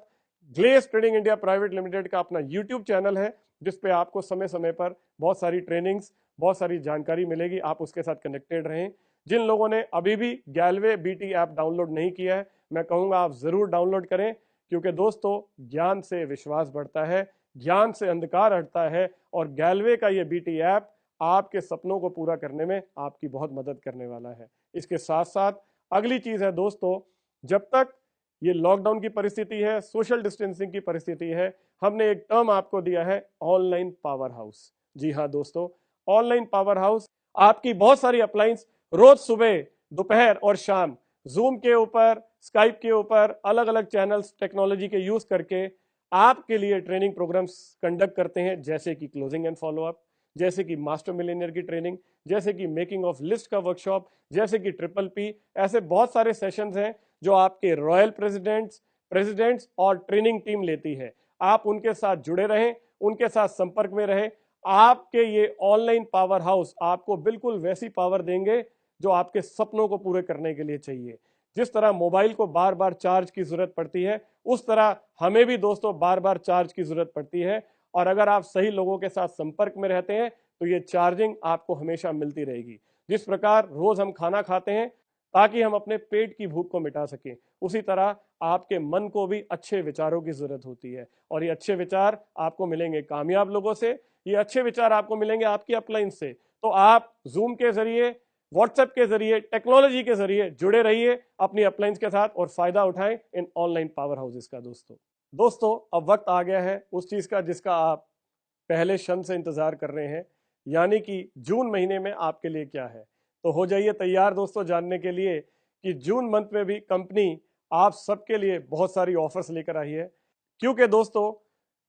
Glaze Trading India Private Limited का अपना यूट्यूब चैनल है, जिस पे आपको समय समय पर बहुत सारी ट्रेनिंग्स, बहुत सारी जानकारी मिलेगी। आप उसके साथ कनेक्टेड रहें। जिन लोगों ने अभी भी गैलवे बीटी ऐप डाउनलोड नहीं किया है, मैं कहूँगा आप ज़रूर डाउनलोड करें, क्योंकि दोस्तों ज्ञान से विश्वास बढ़ता है, ज्ञान से अंधकार हटता है, और गैलवे का ये बीटी ऐप आपके सपनों को पूरा करने में आपकी बहुत मदद करने वाला है। इसके साथ साथ अगली चीज़ है दोस्तों, जब तक ये लॉकडाउन की परिस्थिति है, सोशल डिस्टेंसिंग की परिस्थिति है, हमने एक टर्म आपको दिया है, ऑनलाइन पावर हाउस। जी हाँ दोस्तों, ऑनलाइन पावर हाउस आपकी बहुत सारी अप्लायंस रोज सुबह, दोपहर और शाम जूम के ऊपर, स्काइप के ऊपर अलग अलग चैनल्स टेक्नोलॉजी के यूज करके आपके लिए ट्रेनिंग प्रोग्राम्स कंडक्ट करते हैं, जैसे कि क्लोजिंग एंड फॉलोअप, जैसे कि मास्टर मिलियनियर की ट्रेनिंग, जैसे कि मेकिंग ऑफ लिस्ट का वर्कशॉप, जैसे कि ट्रिपल पी। ऐसे बहुत सारे सेशंस हैं जो आपके रॉयल प्रेसिडेंट्स और ट्रेनिंग टीम लेती है। आप उनके साथ जुड़े रहें, उनके साथ संपर्क में रहें। आपके ये ऑनलाइन पावर हाउस आपको बिल्कुल वैसी पावर देंगे जो आपके सपनों को पूरे करने के लिए चाहिए। जिस तरह मोबाइल को बार बार चार्ज की जरूरत पड़ती है, उस तरह हमें भी दोस्तों बार बार चार्ज की जरूरत पड़ती है। और अगर आप सही लोगों के साथ संपर्क में रहते हैं तो ये चार्जिंग आपको हमेशा मिलती रहेगी। जिस प्रकार रोज हम खाना खाते हैं ताकि हम अपने पेट की भूख को मिटा सकें, उसी तरह आपके मन को भी अच्छे विचारों की जरूरत होती है। और ये अच्छे विचार आपको मिलेंगे कामयाब लोगों से, ये अच्छे विचार आपको मिलेंगे आपकी अपलाइन से। तो आप जूम के जरिए, व्हाट्सएप के जरिए, टेक्नोलॉजी के जरिए जुड़े रहिए अपनी अपलाइंस के साथ और फायदा उठाएं इन ऑनलाइन पावर हाउसेस का। दोस्तों अब वक्त आ गया है उस चीज का जिसका आप पहले क्षण से इंतजार कर रहे हैं, यानी कि जून महीने में आपके लिए क्या है। तो हो जाइए तैयार दोस्तों जानने के लिए कि जून मंथ में भी कंपनी आप सबके लिए बहुत सारी ऑफर्स लेकर आई है। क्योंकि दोस्तों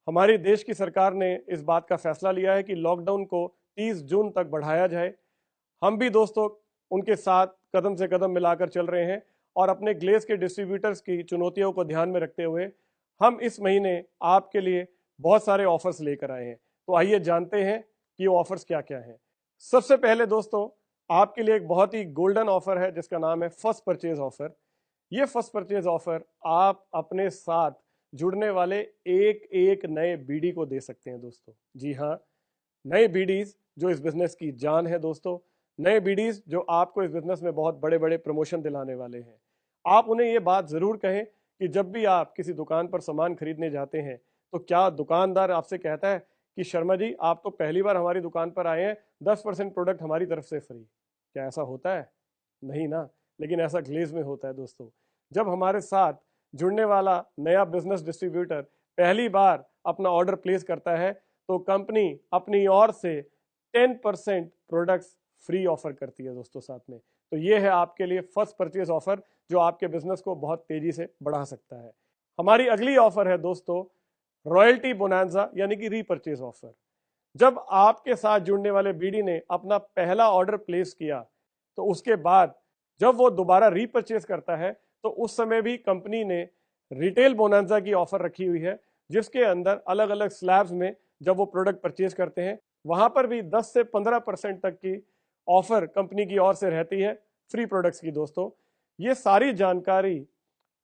हमारी देश की सरकार ने इस बात का फैसला लिया है कि लॉकडाउन को 30 जून तक बढ़ाया जाए। हम भी दोस्तों उनके साथ कदम से कदम मिलाकर चल रहे हैं और अपने ग्लेस के डिस्ट्रीब्यूटर्स की चुनौतियों को ध्यान में रखते हुए हम इस महीने आपके लिए बहुत सारे ऑफर्स लेकर आए हैं। तो आइए जानते हैं कि वो ऑफर्स क्या क्या हैं। सबसे पहले दोस्तों आपके लिए एक बहुत ही गोल्डन ऑफर है जिसका नाम है फर्स्ट परचेज ऑफर। ये फर्स्ट परचेज ऑफर आप अपने साथ जुड़ने वाले एक एक नए बीडी को दे सकते हैं दोस्तों। जी हाँ, नए बीडीज जो इस बिजनेस की जान है दोस्तों, नए बीडीज जो आपको इस बिजनेस में बहुत बड़े बड़े प्रमोशन दिलाने वाले हैं। आप उन्हें ये बात जरूर कहें कि जब भी आप किसी दुकान पर सामान खरीदने जाते हैं तो क्या दुकानदार आपसे कहता है कि शर्मा जी आप तो पहली बार हमारी दुकान पर आए हैं, 10% प्रोडक्ट हमारी तरफ से फ्री। क्या ऐसा होता है? नहीं ना। लेकिन ऐसा ग्लेज में होता है दोस्तों। जब हमारे साथ जुड़ने वाला नया बिजनेस डिस्ट्रीब्यूटर पहली बार अपना ऑर्डर प्लेस करता है तो कंपनी अपनी ओर से 10% प्रोडक्ट्स फ्री ऑफर करती है दोस्तों साथ में। तो ये है आपके लिए फर्स्ट परचेज ऑफर जो आपके बिजनेस को बहुत तेजी से बढ़ा सकता है। हमारी अगली ऑफर है दोस्तों रॉयल्टी बोनांजा यानी कि रीपरचेज ऑफर। जब आपके साथ जुड़ने वाले बीडी ने अपना पहला ऑर्डर प्लेस किया तो उसके बाद जब वो दोबारा रीपरचेज करता है तो उस समय भी कंपनी ने रिटेल बोनांजा की ऑफर रखी हुई है, जिसके अंदर अलग अलग स्लैब्स में जब वो प्रोडक्ट परचेज करते हैं वहां पर भी 10 से 15% तक की ऑफर कंपनी की ओर से रहती है फ्री प्रोडक्ट्स की। दोस्तों ये सारी जानकारी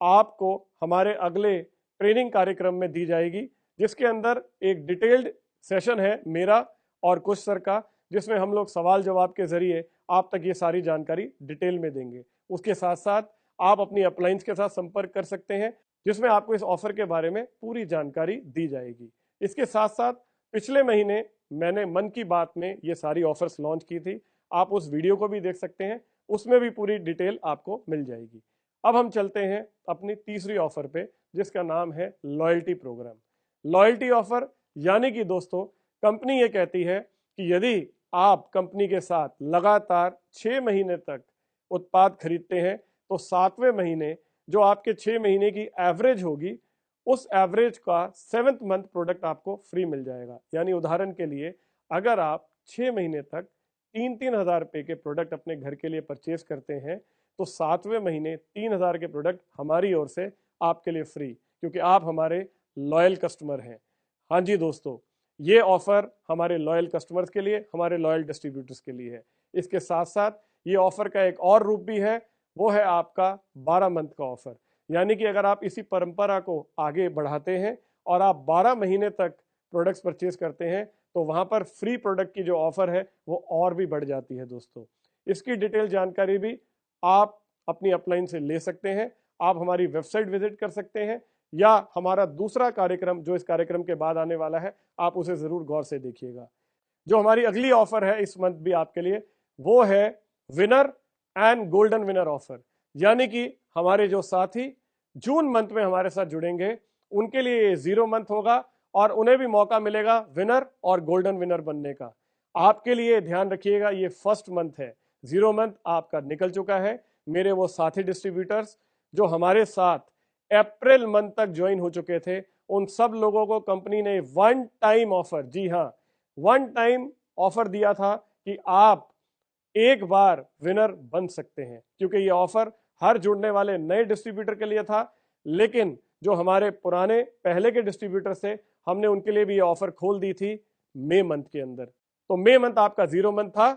आपको हमारे अगले ट्रेनिंग कार्यक्रम में दी जाएगी, जिसके अंदर एक डिटेल्ड सेशन है मेरा और कुश सर का, जिसमें हम लोग सवाल जवाब के जरिए आप तक ये सारी जानकारी डिटेल में देंगे। उसके साथ साथ आप अपनी अपलाइंस के साथ संपर्क कर सकते हैं जिसमें आपको इस ऑफर के बारे में पूरी जानकारी दी जाएगी। इसके साथ साथ पिछले महीने मैंने मन की बात में ये सारी ऑफर्स लॉन्च की थी, आप उस वीडियो को भी देख सकते हैं, उसमें भी पूरी डिटेल आपको मिल जाएगी। अब हम चलते हैं अपनी तीसरी ऑफर पे जिसका नाम है लॉयल्टी प्रोग्राम। लॉयल्टी ऑफर यानी कि दोस्तों कंपनी ये कहती है कि यदि आप कंपनी के साथ लगातार 6 महीने तक उत्पाद खरीदते हैं तो 7वें महीने जो आपके 6 महीने की एवरेज होगी उस एवरेज का 7th मंथ प्रोडक्ट आपको फ्री मिल जाएगा। यानी उदाहरण के लिए अगर आप 6 महीने तक 3-3 हजार रुपए के प्रोडक्ट अपने घर के लिए परचेज करते हैं तो 7वें महीने 3,000 के प्रोडक्ट हमारी ओर से आपके लिए फ्री, क्योंकि आप हमारे लॉयल कस्टमर हैं। हाँ जी दोस्तों, ये ऑफर हमारे लॉयल कस्टमर्स के लिए, हमारे लॉयल डिस्ट्रीब्यूटर्स के लिए है। इसके साथ साथ ये ऑफर का एक और रूप भी है, वो है आपका 12 मंथ का ऑफर। यानी कि अगर आप इसी परंपरा को आगे बढ़ाते हैं और आप 12 महीने तक प्रोडक्ट्स परचेज करते हैं तो वहां पर फ्री प्रोडक्ट की जो ऑफर है वो और भी बढ़ जाती है दोस्तों। इसकी डिटेल जानकारी भी आप अपनी अपलाइन से ले सकते हैं। आप हमारी वेबसाइट विजिट कर सकते हैं या हमारा दूसरा कार्यक्रम जो इस कार्यक्रम के बाद आने वाला है आप उसे जरूर गौर से देखिएगा। जो हमारी अगली ऑफर है इस मंथ भी आपके लिए वो है winner and golden winner offer. यानी कि हमारे जो साथी जून मंथ में हमारे साथ जुड़ेंगे उनके लिए ये 0 मंथ होगा और उन्हें भी मौका मिलेगा विनर और गोल्डन विनर बनने का। आपके लिए ध्यान रखिएगा ये फर्स्ट मंथ है, 0 मंथ आपका निकल चुका है। मेरे वो साथी डिस्ट्रीब्यूटर्स जो हमारे साथ अप्रैल मंथ तक ज्वाइन हो चुके थे, उन सब लोगों को कंपनी ने वन टाइम ऑफर, जी हाँ, वन टाइम ऑफर दिया था कि आप एक बार विनर बन सकते हैं, क्योंकि ये ऑफर हर जुड़ने वाले नए डिस्ट्रीब्यूटर के लिए था। लेकिन जो हमारे पुराने पहले के डिस्ट्रीब्यूटर थे, हमने उनके लिए भी ये ऑफर खोल दी थी मई मंथ के अंदर। तो मई मंथ आपका 0 मंथ था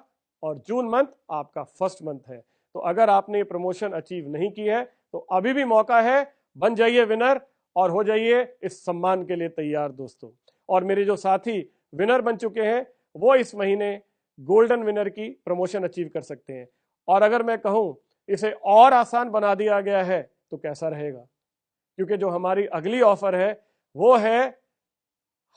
और जून मंथ आपका फर्स्ट मंथ है। तो अगर आपने ये प्रमोशन अचीव नहीं की है तो अभी भी मौका है, बन जाइए विनर और हो जाइए इस सम्मान के लिए तैयार दोस्तों। और मेरे जो साथी विनर बन चुके हैं वो इस महीने गोल्डन विनर की प्रमोशन अचीव कर सकते हैं। और अगर मैं कहूं इसे और आसान बना दिया गया है तो कैसा रहेगा, क्योंकि जो हमारी अगली ऑफर है वो है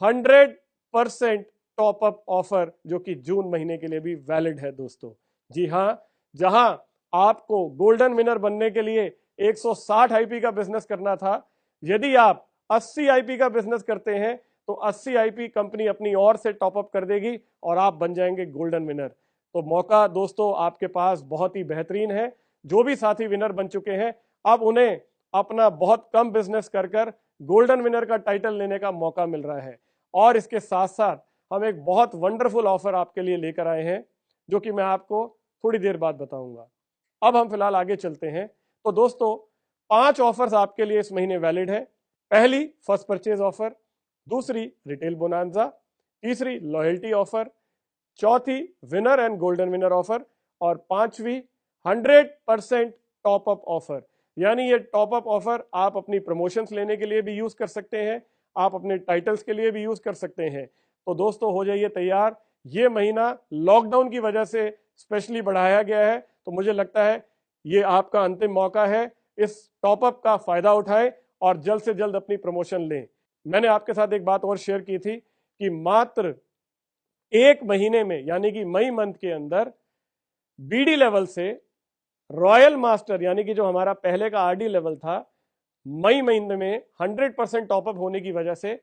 100% टॉप अप ऑफर, जो कि जून महीने के लिए भी वैलिड है दोस्तों। जी हां, जहां आपको गोल्डन विनर बनने के लिए 160 आईपी का बिजनेस करना था, यदि आप 80 आईपी का बिजनेस करते हैं तो 80 आईपी कंपनी अपनी ओर से टॉप अप कर देगी और आप बन जाएंगे गोल्डन विनर। तो मौका दोस्तों आपके पास बहुत ही बेहतरीन है। जो भी साथी विनर बन चुके हैं, अब उन्हें अपना बहुत कम बिजनेस कर कर गोल्डन विनर का टाइटल लेने का मौका मिल रहा है। और इसके साथ साथ हम एक बहुत वंडरफुल ऑफर आपके लिए लेकर आए हैं, जो कि मैं आपको थोड़ी देर बाद बताऊंगा। अब हम फिलहाल आगे चलते हैं। तो दोस्तों 5 ऑफर्स आपके लिए इस महीने वैलिड है। पहली फर्स्ट परचेज ऑफर, दूसरी रिटेल बोनांजा, तीसरी लॉयल्टी ऑफर, चौथी winner and golden winner offer और पांचवी 100% टॉप अप ऑफर। यानी ये टॉप अप ऑफर आप अपनी प्रमोशंस लेने के लिए भी यूज कर सकते हैं, आप अपने टाइटल्स के लिए भी यूज कर सकते हैं। तो दोस्तों हो जाइए तैयार। ये महीना लॉकडाउन की वजह से स्पेशली बढ़ाया गया है, तो मुझे लगता है ये आपका अंतिम मौका है। इस टॉप अप का फायदा उठाएं और जल्द से जल्द अपनी प्रमोशन लें। मैंने आपके साथ एक बात और शेयर की थी कि मात्र एक महीने में यानी कि मई मंथ के अंदर बीडी लेवल से रॉयल मास्टर यानी कि जो हमारा पहले का आरडी लेवल था, मई महीने में 100% टॉपअप होने की वजह से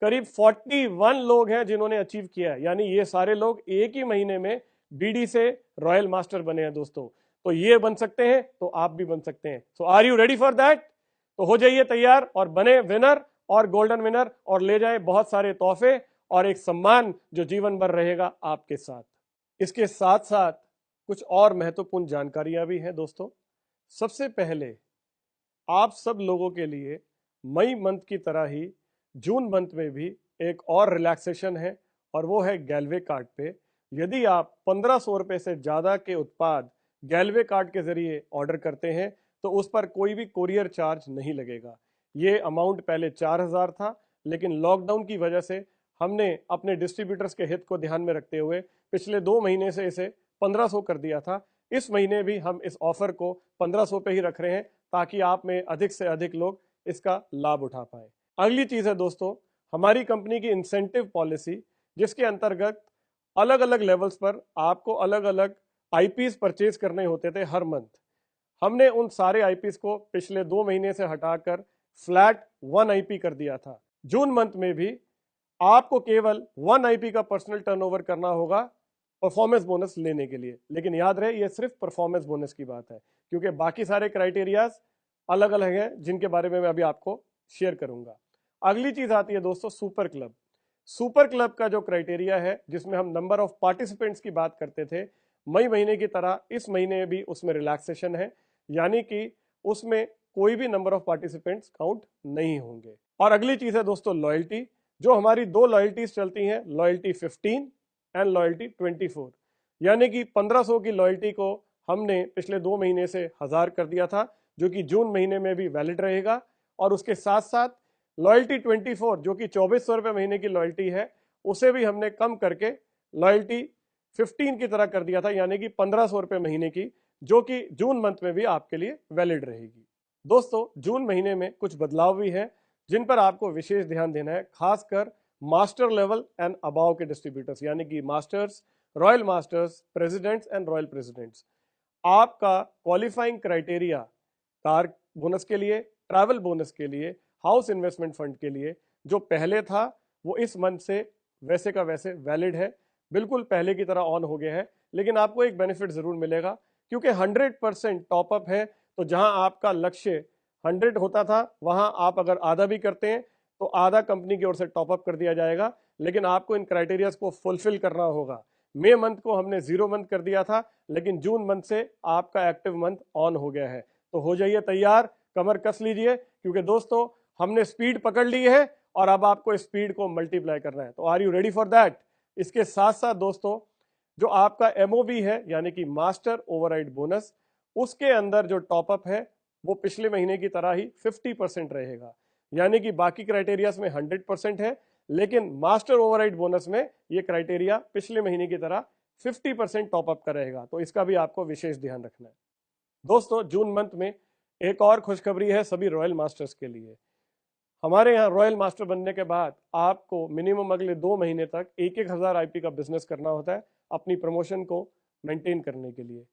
करीब 41 लोग हैं जिन्होंने अचीव किया है। यानी ये सारे लोग एक ही महीने में बीडी से रॉयल मास्टर बने हैं दोस्तों। तो ये बन सकते हैं तो आप भी बन सकते हैं। So are you ready for that? तो हो जाइए तैयार और बने विनर और गोल्डन विनर और ले जाएं बहुत सारे तोहफे और एक सम्मान जो जीवन भर रहेगा आपके साथ। इसके साथ साथ कुछ और महत्वपूर्ण जानकारियां भी हैं दोस्तों। सबसे पहले आप सब लोगों के लिए मई मंथ की तरह ही जून मंथ में भी एक और रिलैक्सेशन है और वो है गैलवे कार्ड पे। यदि आप 1500 रुपये से ज़्यादा के उत्पाद गैलवे कार्ड के जरिए ऑर्डर करते हैं तो उस पर कोई भी कोरियर चार्ज नहीं लगेगा। ये अमाउंट पहले 4000 था, लेकिन लॉकडाउन की वजह से हमने अपने डिस्ट्रीब्यूटर्स के हित को ध्यान में रखते हुए पिछले 2 महीने से इसे 1500 कर दिया था। इस महीने भी हम इस ऑफर को 1500 पे ही रख रहे हैं ताकि आप में अधिक से अधिक लोग इसका लाभ उठा पाए। अगली चीज़ है दोस्तों, हमारी कंपनी की इंसेंटिव पॉलिसी, जिसके अंतर्गत अलग अलग लेवल्स पर आपको अलग अलग आईपीस परचेज करने होते थे हर मंथ। हमने उन सारे आईपीस को पिछले 2 महीने से हटाकर फ्लैट 1 आईपी कर दिया था। जून मंथ में भी आपको केवल 1 आईपी का पर्सनल टर्नओवर करना होगा परफॉर्मेंस बोनस लेने के लिए। लेकिन याद रहे ये सिर्फ परफॉर्मेंस बोनस की बात है, क्योंकि बाकी सारे क्राइटेरियाज अलग अलग हैं जिनके बारे में मैं अभी आपको शेयर करूंगा। अगली चीज आती है दोस्तों सुपर क्लब। सुपर क्लब का जो क्राइटेरिया है, जिसमें हम नंबर ऑफ पार्टिसिपेंट्स की बात करते थे, मई महीने की तरह इस महीने भी उसमें रिलैक्सेशन है, यानी कि उसमें कोई भी नंबर ऑफ पार्टिसिपेंट्स काउंट नहीं होंगे। और अगली चीज है दोस्तों लॉयल्टी। जो हमारी 2 लॉयल्टीज चलती हैं, लॉयल्टी 15 एंड लॉयल्टी 24, यानी कि 1500 की लॉयल्टी को हमने पिछले 2 महीने से 1000 कर दिया था, जो कि जून महीने में भी वैलिड रहेगा। और उसके साथ साथ लॉयल्टी 24 जो कि 2400 रुपये महीने की लॉयल्टी है, उसे भी हमने कम करके लॉयल्टी 15 की तरह कर दिया था, यानी कि 1500 रुपये महीने की, जो कि जून मंथ में भी आपके लिए वैलिड रहेगी। दोस्तों जून महीने में कुछ बदलाव भी हैं जिन पर आपको विशेष ध्यान देना है, खासकर मास्टर लेवल एंड अबाव के डिस्ट्रीब्यूटर्स, यानी कि masters, royal masters, presidents and royal presidents. आपका क्वालिफाइंग क्राइटेरिया कार बोनस के लिए, ट्रैवल बोनस के लिए, हाउस इन्वेस्टमेंट फंड के लिए जो पहले था वो इस मंथ से वैसे का वैसे वैलिड है, बिल्कुल पहले की तरह ऑन हो गया है। लेकिन आपको एक बेनिफिट जरूर मिलेगा क्योंकि 100% टॉपअप है। तो जहां आपका लक्ष्य 100 होता था, वहां आप अगर आधा भी करते हैं तो आधा कंपनी की ओर से टॉपअप कर दिया जाएगा, लेकिन आपको इन क्राइटेरियाज को फुलफिल करना होगा। मई मंथ को हमने 0 मंथ कर दिया था, लेकिन जून मंथ से आपका एक्टिव मंथ ऑन हो गया है। तो हो जाइए तैयार, कमर कस लीजिए, क्योंकि दोस्तों हमने स्पीड पकड़ ली है और अब आपको स्पीड को मल्टीप्लाई करना है। तो are you ready for that? इसके साथ साथ दोस्तों, जो आपका एमओबी है यानी कि मास्टर ओवरराइड बोनस, उसके अंदर जो टॉपअप है वो पिछले महीने की तरह ही 50% रहेगा। यानी कि बाकी क्राइटेरियाज में 100% है, लेकिन मास्टर ओवरराइड बोनस में ये क्राइटेरिया पिछले महीने की तरह 50% टॉपअप का रहेगा। तो इसका भी आपको विशेष ध्यान रखना है। दोस्तों जून मंथ में एक और खुशखबरी है सभी रॉयल मास्टर्स के लिए। हमारे यहाँ रॉयल मास्टर बनने के बाद आपको मिनिमम अगले 2 महीने तक 1,000 आईपी का बिजनेस करना होता है अपनी प्रमोशन को मेंटेन करने के लिए।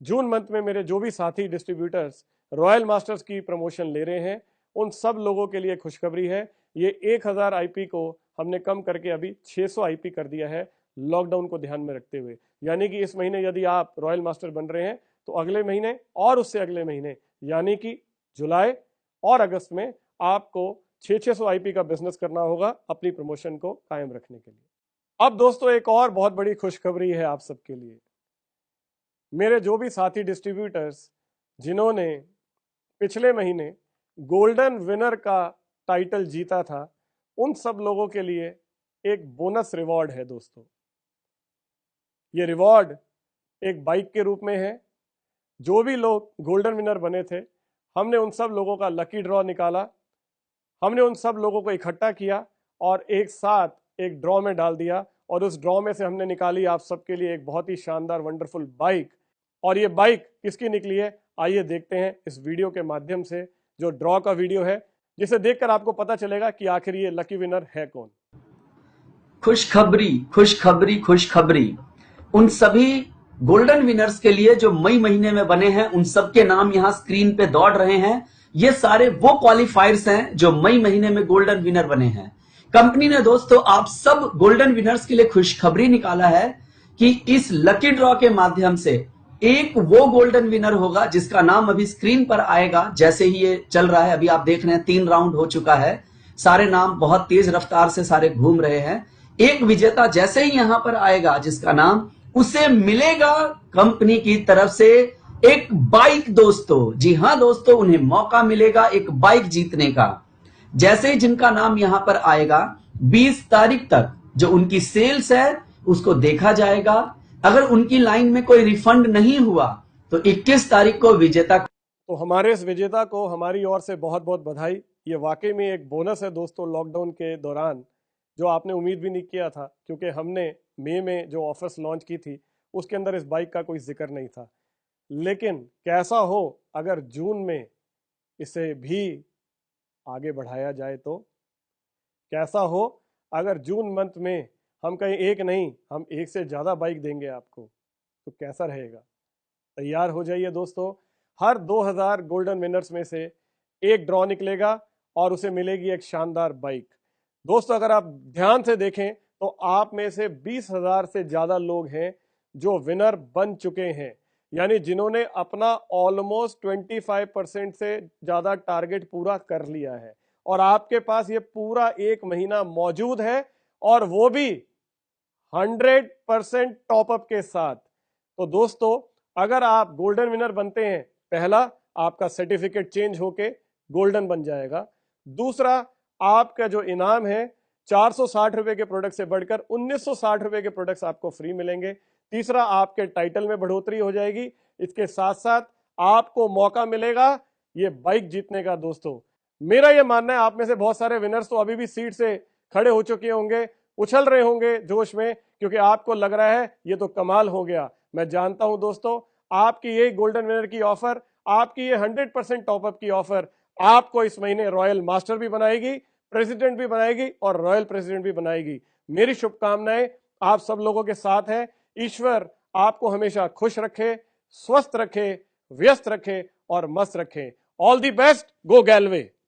जून मंथ में मेरे जो भी साथी डिस्ट्रीब्यूटर्स रॉयल मास्टर्स की प्रमोशन ले रहे हैं, उन सब लोगों के लिए खुशखबरी है। ये 1,000 आईपी को हमने कम करके अभी 600 आईपी कर दिया है, लॉकडाउन को ध्यान में रखते हुए। यानी कि इस महीने यदि आप रॉयल मास्टर बन रहे हैं तो अगले महीने और उससे अगले महीने यानी कि जुलाई और अगस्त में आपको 600 आईपी का बिजनेस करना होगा अपनी प्रमोशन को कायम रखने के लिए। अब दोस्तों एक और बहुत बड़ी खुशखबरी है आप सबके लिए। मेरे जो भी साथी डिस्ट्रीब्यूटर्स जिन्होंने पिछले महीने गोल्डन विनर का टाइटल जीता था, उन सब लोगों के लिए एक बोनस रिवॉर्ड है दोस्तों। ये रिवॉर्ड एक बाइक के रूप में है। जो भी लोग गोल्डन विनर बने थे, हमने उन सब लोगों का लकी ड्रॉ निकाला, हमने उन सब लोगों को इकट्ठा किया और एक साथ एक ड्रॉ में डाल दिया, और उस ड्रॉ में से हमने निकाली आप सबके लिए एक बहुत ही शानदार वंडरफुल बाइक। और ये बाइक किसकी निकली है, आइए देखते हैं इस वीडियो के माध्यम से, जो ड्रॉ का वीडियो है, जिसे देखकर आपको पता चलेगा कि आखिर ये लकी विनर है कौन। खुशखबरी खुशखबरी खुशखबरी उन सभी गोल्डन विनर्स के लिए जो मई महीने में बने हैं, उन सबके नाम यहां स्क्रीन पे दौड़ रहे हैं। ये सारे वो क्वालिफायर्स हैं जो मई महीने में गोल्डन विनर बने हैं। कंपनी ने दोस्तों आप सब गोल्डन विनर्स के लिए खुशखबरी निकाला है कि इस लकी ड्रॉ के माध्यम से एक वो गोल्डन विनर होगा जिसका नाम अभी स्क्रीन पर आएगा। जैसे ही ये चल रहा है, अभी आप देख रहे हैं 3 राउंड हो चुका है, सारे नाम बहुत तेज रफ्तार से सारे घूम रहे हैं। एक विजेता जैसे ही यहां पर आएगा जिसका नाम, उसे मिलेगा कंपनी की तरफ से एक बाइक दोस्तों। जी हां दोस्तों, उन्हें मौका मिलेगा एक बाइक जीतने का। जैसे ही जिनका नाम यहां पर आएगा, 20 तारीख तक जो उनकी सेल्स है उसको देखा जाएगा। अगर उनकी लाइन में कोई रिफंड नहीं हुआ तो 21 तारीख को विजेता। तो हमारे इस विजेता को हमारी ओर से बहुत बहुत बधाई। ये वाकई में एक बोनस है दोस्तों लॉकडाउन के दौरान, जो आपने उम्मीद भी नहीं किया था, क्योंकि हमने मई में जो ऑफर्स लॉन्च की थी उसके अंदर इस बाइक का कोई जिक्र नहीं था। लेकिन कैसा हो अगर जून में इसे भी आगे बढ़ाया जाए, तो कैसा हो अगर जून मंथ में हम कहीं एक नहीं, हम एक से ज़्यादा बाइक देंगे आपको, तो कैसा रहेगा? तैयार हो जाइए दोस्तों। हर 2000 गोल्डन विनर्स में से एक ड्रॉ निकलेगा और उसे मिलेगी एक शानदार बाइक। दोस्तों अगर आप ध्यान से देखें तो आप में से 20,000 से ज़्यादा लोग हैं जो विनर बन चुके हैं, यानी जिन्होंने अपना ऑलमोस्ट 25% से ज़्यादा टारगेट पूरा कर लिया है, और आपके पास ये पूरा 1 महीना मौजूद है, और वो भी 100% टॉपअप के साथ। तो दोस्तों अगर आप गोल्डन विनर बनते हैं, पहला आपका सर्टिफिकेट चेंज होके गोल्डन बन जाएगा। दूसरा, आपका जो इनाम है 460 रुपए के प्रोडक्ट से बढ़कर 1960 रुपए के प्रोडक्ट्स आपको फ्री मिलेंगे। तीसरा, आपके टाइटल में बढ़ोतरी हो जाएगी। इसके साथ साथ आपको मौका मिलेगा ये बाइक जीतने का। दोस्तों मेरा ये मानना है, आप में से बहुत सारे विनर्स तो अभी भी सीट से खड़े हो चुके होंगे, उछल रहे होंगे जोश में, क्योंकि आपको लग रहा है ये तो कमाल हो गया। मैं जानता हूं दोस्तों, आपकी ये गोल्डन विनर की ऑफर, आपकी ये 100% टॉपअप की ऑफर आपको इस महीने रॉयल मास्टर भी बनाएगी, प्रेसिडेंट भी बनाएगी और रॉयल प्रेसिडेंट भी बनाएगी। मेरी शुभकामनाएं आप सब लोगों के साथ है। ईश्वर आपको हमेशा खुश रखे, स्वस्थ रखे, व्यस्त रखे और मस्त रखे। All the best, go गैलवे।